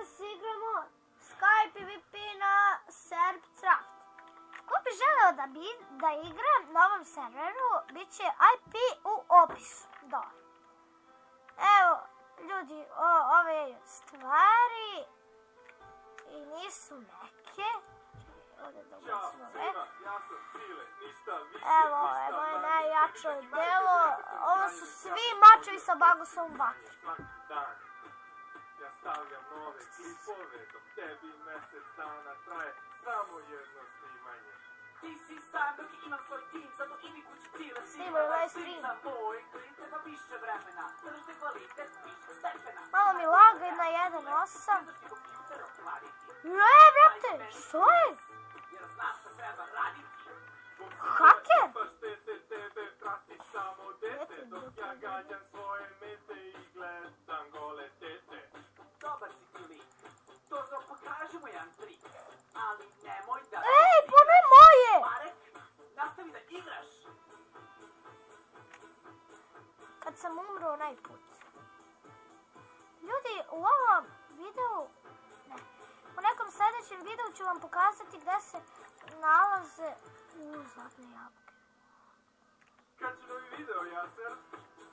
da se igramo Skype PvP na Serpcraft. Ko bi želeo da igra na ovom serveru, bit će IP u opisu. Dobro. Evo, ljudi, ove stvari i nisu neke. Ovdje da ubacimo ove. Evo je najjače delo. Ovo su svi mačevi sa Bagusovom vatrom. Ja stavljam nove klipove, dok tebi mjesec dana traje samo jedno snimanje. Ti si sam dok imam svoj tim, zato i mi kući cijele snimaju live stream. Za moj klip treba više vremena, tržite kvalitet više stepena. Malo mi laga na 1.8. Brate, što je? Jer znaš što treba raditi. Haker? Tebe prati samo dete, dok ja gađam svoje mete i gledam gole tete. Dobar si ti lik, to zbog pokažemo jedan trik, ali nemoj da... Ej, ono je moje! Marek, nastavi da igraš! Kad sam umro onaj put. Ljudi, u ovom videu, u nekom sljedećem videu ću vam pokazati gdje se nalaze zlatne jabuke. Kad će novi video, Jaser?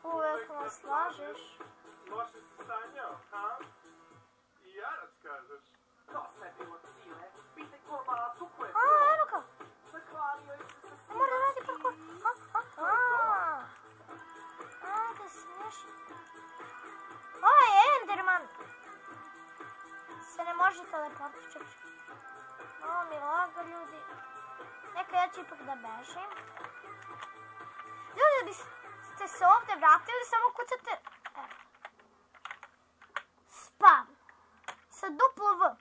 Uvek nas lažeš. Loše si sanjao, ha? I jarac kažeš. To sve bilo cile, pitaj ko basu koje to. Eno ga. Zahvalio je se sa svima. Mora radi parkour. Ajde, smiješno. Ovo je Enderman. Se ne može teleportičati. Ovo mi laga, ljudi. Neka ja ću ipak da bežim. Ljudi, biste se ovdje vratili, samo kucate... Spam. Sa duplo V.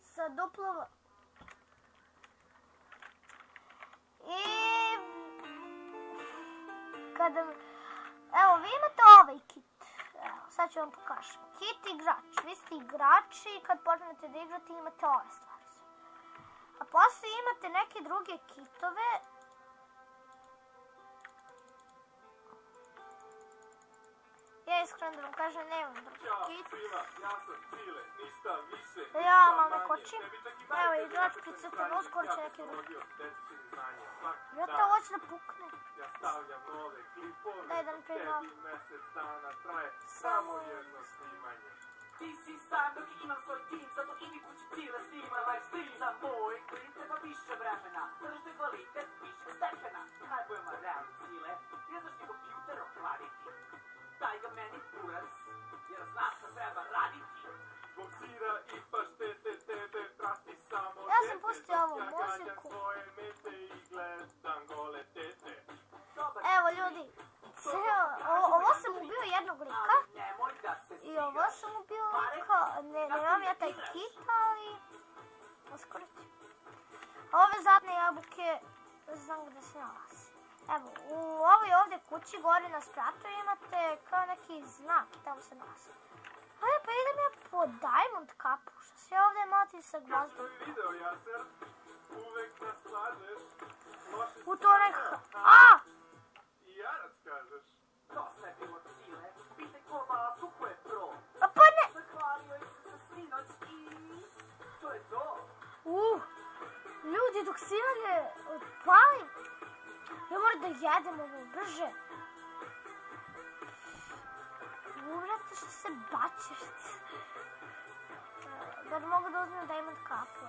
Sa duplo V. I... Kada... Evo, vi imate ovaj kit. Evo, sad ću vam pokažem. Kit igrač. Vi ste igrači i kad počnete da igrate imate ove stvari. A poslije imate neke druge kitove. Ja iskreno da vam kažem, nemam drugi kit. Ja, malo kočim. Evo, igrač pricrtan, uskoro će neki drugi. Ja to hoću da pukne. Ja stavljam nove klipove, Daj da mi prima. tebi mjesec dana traje samo jedno snimanje. Ti si sam dok imam svoj tim, zato i mi kući cijele snima live stream. Za moj klip treba više vremena, tržite kvalitet više stepena. Najbolje ma realni cile, ne znaš ti kompjuter okladiti. Daj ga meni kurac, jer znaš što treba raditi. Zbog sira i paštete tebe prati samo dete. Ja sam pustio ovu muziku. Svoje mete i gledam gole tete. Evo, ljudi. Ovo sam ubio jednog lika. I ovo sam ubio lika. Nemam ja taj kit, ali... Uskoro ću. Ove zadnje jabuke, znam gdje se nalazi. Evo, u ovoj ovdje kući gore na spratu imate kao neki znak, tamo se nalazi. Ajde, pa idem ja po Diamond kapu, što se ovdje mati sa gvozdom. U to onaj... A! I jarac kažeš. To sve bilo cile, pitaj ko basu ko je pro. A pa ne! Zahvalio je se sa sinoć i... To je to. Ljudi, dok se ne odpalim, ja moram da jedem ovo brže. Uvrate što se bačeš. Da mogu da uzmem Diamond kapu.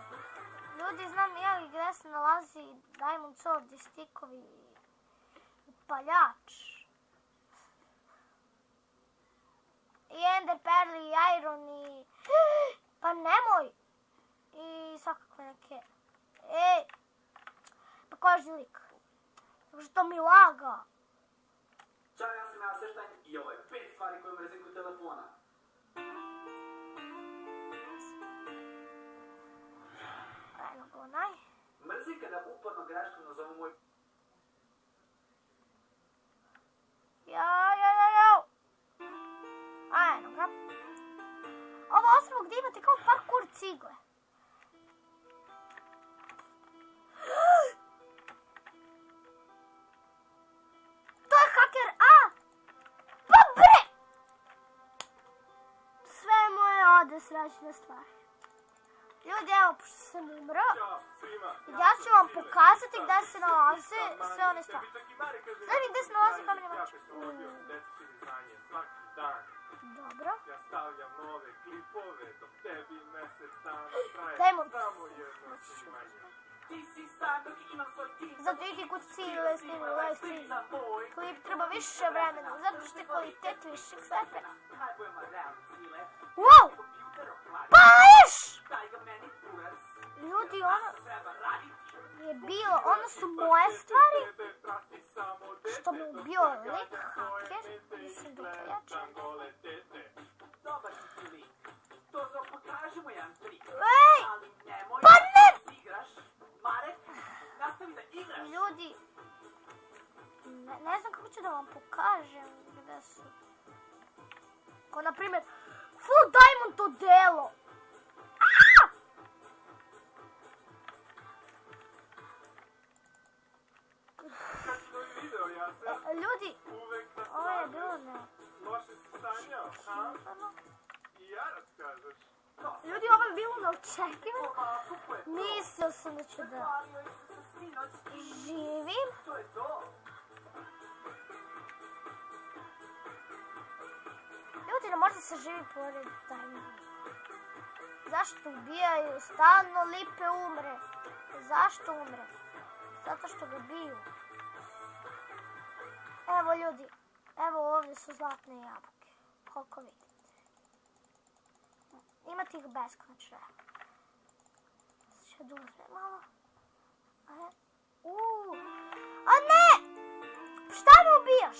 Ljudi, znam ja gdje se nalazi Diamond Sword i stikovi i paljač. I Ender Pearl i Iron i... Pa nemoj! I svakakve neke... Ej! Pa koži lik. Što mi laga. Ćao, ja sam Jaseštajn i ovo je 5 stvari koje mrzim kod telefona. Ajmo go onaj. Mrzim kada uporno greškom nazovu moj... Jao. Ajmo ga. Ovo osnovu gdje imate kao parkour cigle. To je haker A! Pa bre! bude srećna stvar. Ljudi, evo, pošto sam umro, Ćao svima. ja ću vam pokazati gdje se nalaze sve one stvari. Znači, gdje se nalazi kamenje mač? Dobro. Ja stavljam nove klipove, dok tebi mjesec dana traje Dajmo. samo jedno snimanje. Ti si sam dok imam svoj tim. Zato idi kod ciljeve snimi live stream. Klip treba više vremena, zato što je kvalitet višeg stepena. Wow! Pališ! Ljudi, ono je bilo, ono su moje stvari, što mi ubio lik haker, mislim da je jače. Dobar si ti lik. To za pokažemo jedan trik. Ej! Ali nemoj Pa ne! da igraš. Marek, nastavi da igraš. Ljudi, ne znam kako ću da vam pokažem gde su. Ko na primjer, Full Diamond odelo. Kad si novi video, Jaser? Ljudi, Uvek na ovo je slažeš. bilo ne. Loše si sanjao, ha? I jarac kažeš. Ljudi, ovo je bilo neočekivano. Mislio sam da ću da Hvalio je se sa sinoć i živim. to je to. Ljudi, ne može se živi pored Diamond. Zašto ubijaju? Stalno Lipe umre. Zašto umre? Zato što ga biju. Evo ljudi, evo ovdje su zlatne jabuke. Koliko vidite. Ima tih beskonačno. Će duže malo. A ne! Šta me ubijaš?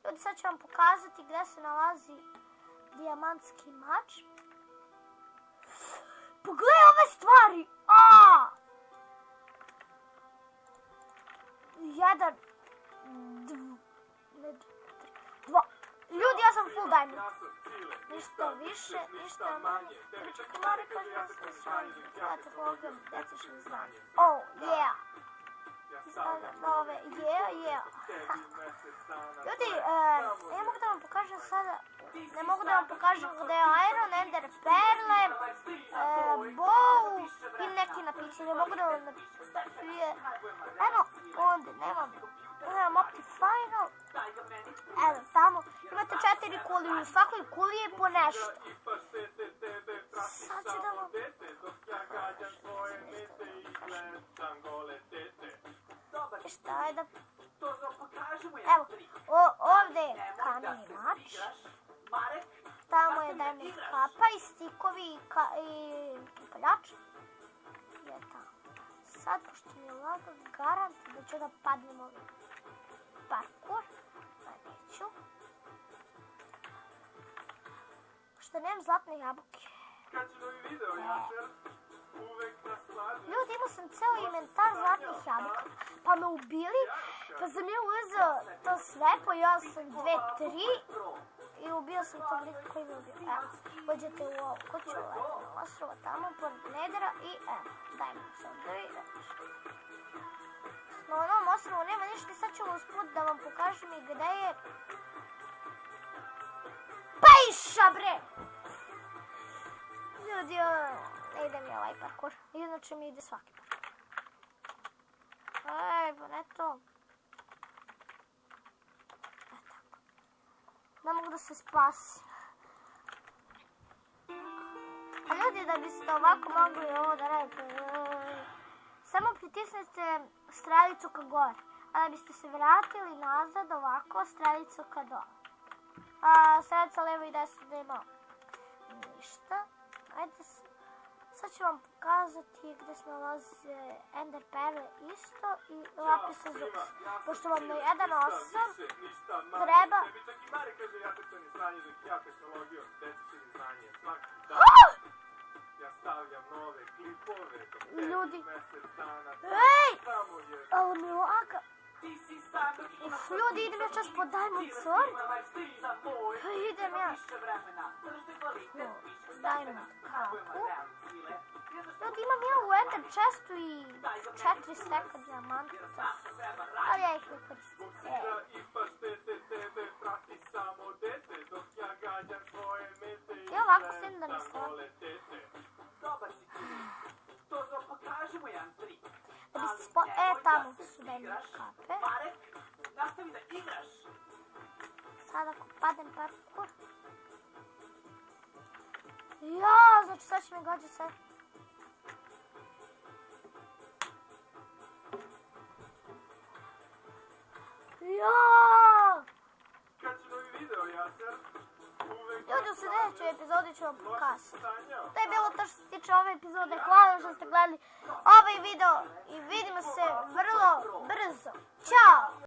Ljudi, sad ću vam pokazati gdje se nalazi dijamantski mač. Pogledaj ove stvari! Jedan, dva. Ljudi, ja sam full diamond. Jaser, Cile, Ništa više, ništa manje. Priča komari kaže da se svanji. Znate koga, djeca što ne znanje. Oh, yeah. Ja Stavljam nove, yeah. tebi mjesec dana Ljudi, traje ne mogu da vam pokažem sada, ne mogu da vam pokažem gdje je Iron, Ender, Perle, Bow i neki napici, ne mogu da vam napijem. Eno, onda nemam Optifinal, evo tamo, imate 4 kuli, u svakoj kuli je po nešto. Sad ću da vam... Šta je da... To za pokažemo jedan Evo, trik. ovdje je kameni mač, Marek, tamo je diamond kapa i stikovi i paljač. Je tamo. Sad, pošto mi je lago, garant da ću da padnem ovdje. Parkour, a neću. Pošto nemam zlatne jabuke. Kad si novi video, Jaser? Uvek nas slažeš. Ljudi, imao sam ceo inventar zlatnih jabuka, pa me ubili, pa sam ja uzeo to sve, pojela sam 2, 3 i ubio sam tog lika koji me ubio. Evo, uđete u ovu kuću, na ostrovo tamo, pored Nedera i evo, daj mi sad da vidiš. Na onom ostrovu nema ništa, sad ću usput da vam pokažem i gde je... Pajša, bre! Ljudi, ne ide mi ovaj parkour. Inače mi ide svaki parkour. Pa ne to. Tako. Ne mogu da se spasim. A ljudi, da biste ovako mogli ovo da radite, samo pritisnete strelicu ka gore. A da biste se vratili nazad ovako, strelicu ka dole. A strelica levo i desno da ima ništa. Ajde, sad ću vam pokazati gdje se nalaze Ender Perle isto i lapis Lazuli. Pošto vam na 1.8 treba... Tebi čak i Marek kaže, ja se to ne znanje dok ja tehnologijom, deci će mi znanje. Svaki dan ja stavljam nove klipove, dok tebi Ljudi. mjesec dana Ej! samo jedno. Ali mi laga. ti si sam dok imam svoj Ljudi, tim, idem ja zato čas po idi Diamond kući, Sword. snima live stream za moj Pa klip, idem treba ja. više vremena, zato što je kvalitet više Diamond stepena. Hajbujemo kapu. realni cile. Jer zašto Ljudi, imam ja u Ender chestu i 4 steka dijamanta. jer zašto treba Ali raditi? ja ih ne koristim. Zbog sira i paštete tebe prati samo dete, dok ja gađam svoje ovako s tim da ne stvarno. Vole tete. Dobar si ti. Tozo, pokažemo jedan trik. Da bi se Ali nemoj tamo da se su dajme igraš. kape. Marek, nastavi da igraš. Sad ako padem parkour. Ja, znači sad će mi gađa sve. Ja! Kad će novi video, Jaser? Uvek Ljudi, u sljedećoj epizodi ću vam loše pokazati. sanjao. To je bilo to što se tiče ove epizode. Hvala što ste gledali ovaj video i vidimo se vrlo brzo. Ćao!